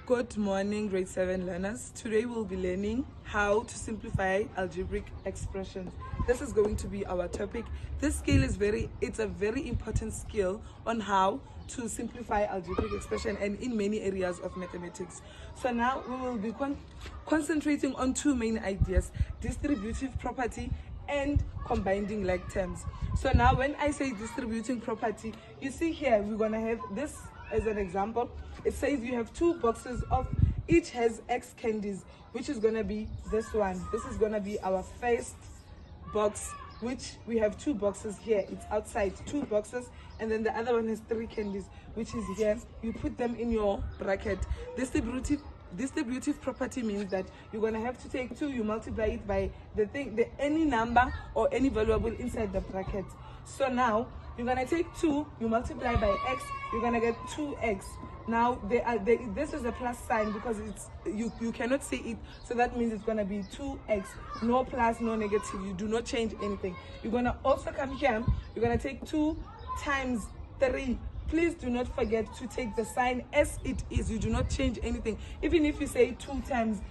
Good morning, grade 7 learners. Today we'll be learning how to simplify algebraic expressions. This is going to be our topic. This skill is it's a very important skill on how to simplify algebraic expression and in many areas of mathematics. So now we will be concentrating on two main ideas: distributive property and combining like terms. So now when I say distributing property, you see here we're gonna have this as an example. It says you have two boxes of each has X candies, which is gonna be this one. This is gonna be our first box, which we have two boxes here. It's outside, two boxes, and then the other one has 3 candies, which is here. You put them in your bracket. Distributive property means that you're gonna have to take 2, you multiply it by any number or any variable inside the bracket. So now you're gonna take 2, you multiply by x, you're gonna get 2x. Now this is a plus sign because it's you cannot see it, so that means it's gonna be 2x. No plus, no negative. You do not change anything. You're gonna also come here. You're gonna take 2 times 3. Please do not forget to take the sign as it is. You do not change anything. Even if you say 2 times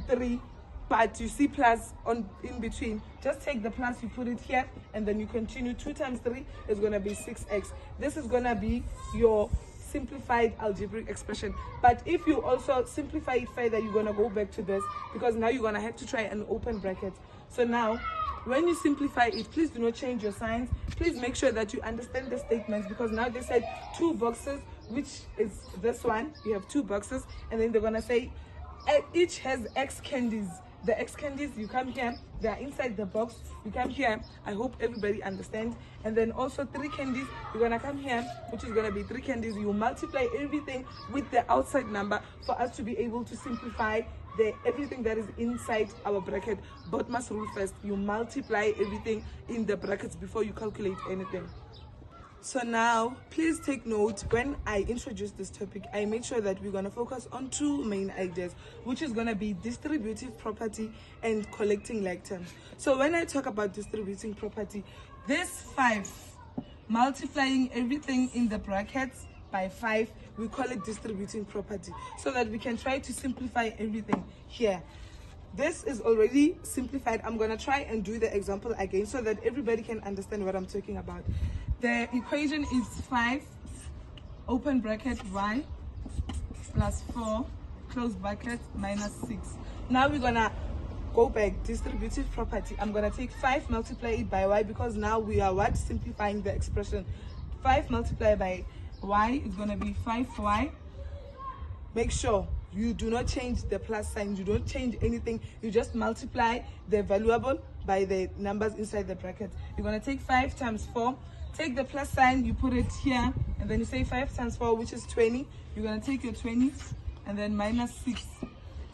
3, but you see plus in between, just take the plus, you put it here, and then you continue. 2 times 3 is going to be 6x. This is going to be your simplified algebraic expression. But if you also simplify it further, you're going to go back to this, because now you're going to have to try an open bracket. So now when you simplify it, please do not change your signs. Please make sure that you understand the statements, because now they said 2 boxes, which is this one. You have 2 boxes, and then they're going to say each has X candies. The X candies, you come here, they are inside the box. You come here. I hope everybody understands. And then also 3 candies, you're gonna come here, which is gonna be 3 candies. You multiply everything with the outside number for us to be able to simplify everything that is inside our bracket. But must rule first. You multiply everything in the brackets before you calculate anything. So now, please take note, when I introduce this topic, I made sure that we're going to focus on 2 main ideas, which is going to be distributive property and collecting like terms. So when I talk about distributing property, this 5, multiplying everything in the brackets by 5, we call it distributing property, so that we can try to simplify everything here. This is already simplified. I'm going to try and do the example again so that everybody can understand what I'm talking about. The equation is 5, open bracket, y, plus 4, close bracket, minus 6. Now we're going to go back, distributive property. I'm going to take 5, multiply it by y, because now we are simplifying the expression. 5 multiplied by y is going to be 5y. Make sure you do not change the plus sign. You don't change anything. You just multiply the variable by the numbers inside the bracket. You're going to take 5 times 4. Take the plus sign, you put it here, and then you say 5 times 4, which is 20. You're going to take your 20 and then minus 6.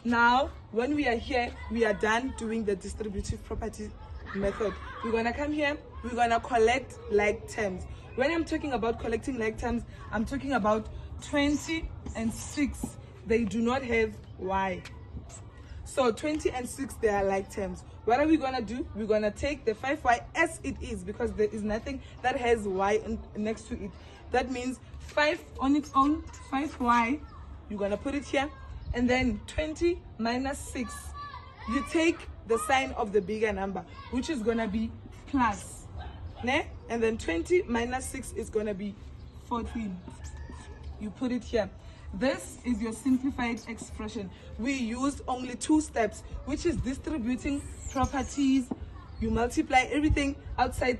Now, when we are here, we are done doing the distributive property method. We're going to come here, we're going to collect like terms. When I'm talking about collecting like terms, I'm talking about 20 and 6. They do not have y. So 20 and 6, they are like terms. What are we going to do? We're going to take the 5y as it is, because there is nothing that has y next to it. That means 5 on its own, 5y, you're going to put it here. And then 20 minus 6, you take the sign of the bigger number, which is going to be plus. Ne? And then 20 minus 6 is going to be 14. You put it here. This is your simplified expression. We used only 2 steps, which is distributing properties. You multiply everything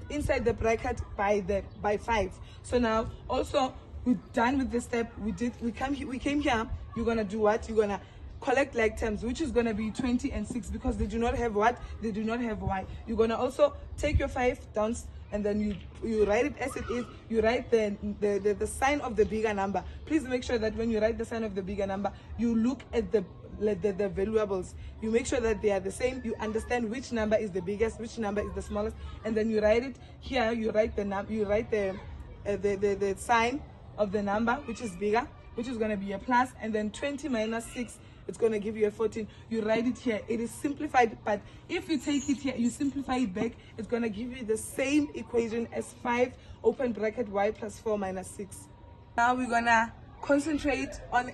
inside the bracket by 5. So now also we're done with this step. We came here. You're gonna do what? You're gonna collect like terms, which is gonna be 20 and 6, because they do not have what? They do not have y. You're gonna also take your 5 down, and then you write it as it is. You write the sign of the bigger number. Please make sure that when you write the sign of the bigger number, you look at the variables. You make sure that they are the same. You understand which number is the biggest, which number is the smallest, and then you write it here. You write the sign of the number, which is bigger, which is going to be a plus, and then 20 minus 6, it's going to give you a 14. You write it here. It is simplified, but if you take it here, you simplify it back, it's going to give you the same equation as 5, open bracket, y plus 4 minus 6. Now we're going to concentrate on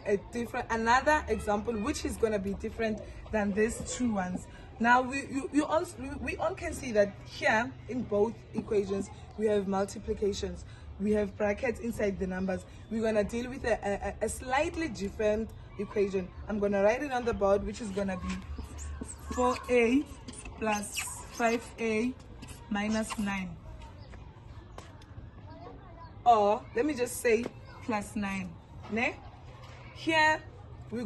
another example which is going to be different than these two ones. Now we all can see that here in both equations we have multiplications, we have brackets inside the numbers. We're going to deal with a slightly different equation. I'm going to write it on the board, which is going to be 4a plus 5a minus 9, or let me just say plus 9. Here we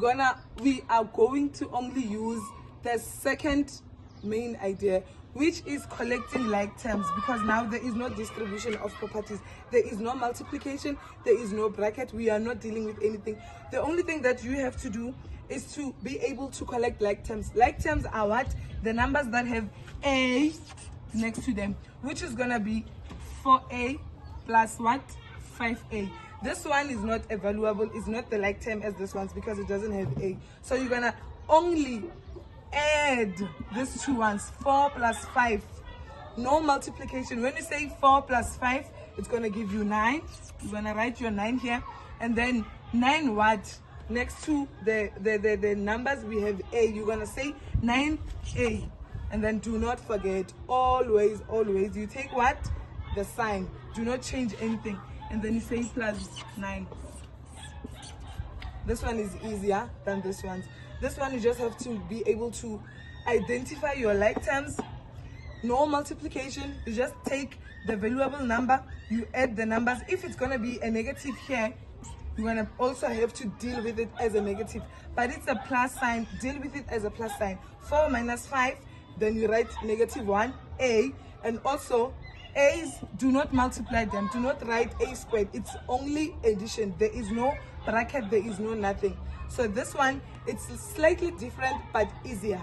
are going to only use the second main idea, which is collecting like terms, because now there is no distribution of properties, there is no multiplication, there is no bracket, we are not dealing with anything. The only thing that you have to do is to be able to collect like terms. Like terms are what? The numbers that have a next to them, which is gonna be 4a plus what? 5a. This one is not evaluable, it's not the like term as this one's because it doesn't have a. So you're gonna only add these two ones, 4 plus 5. No multiplication. When you say 4 plus 5, it's gonna give you 9. You're gonna write your 9 here, and then 9 what? Next to the numbers we have a, you're gonna say 9a, and then do not forget, always you take what? The sign. Do not change anything, and then you say plus 9. This one is easier than this one. This one you just have to be able to identify your like terms. No multiplication, you just take the valuable number, you add the numbers. If it's gonna be a negative here, you're gonna also have to deal with it as a negative, but it's a plus sign, deal with it as a plus sign. 4 minus 5, then you write negative 1, a, and also a's, do not multiply them, do not write a squared, it's only addition, there is no bracket, there is no nothing. So this one, it's slightly different but easier.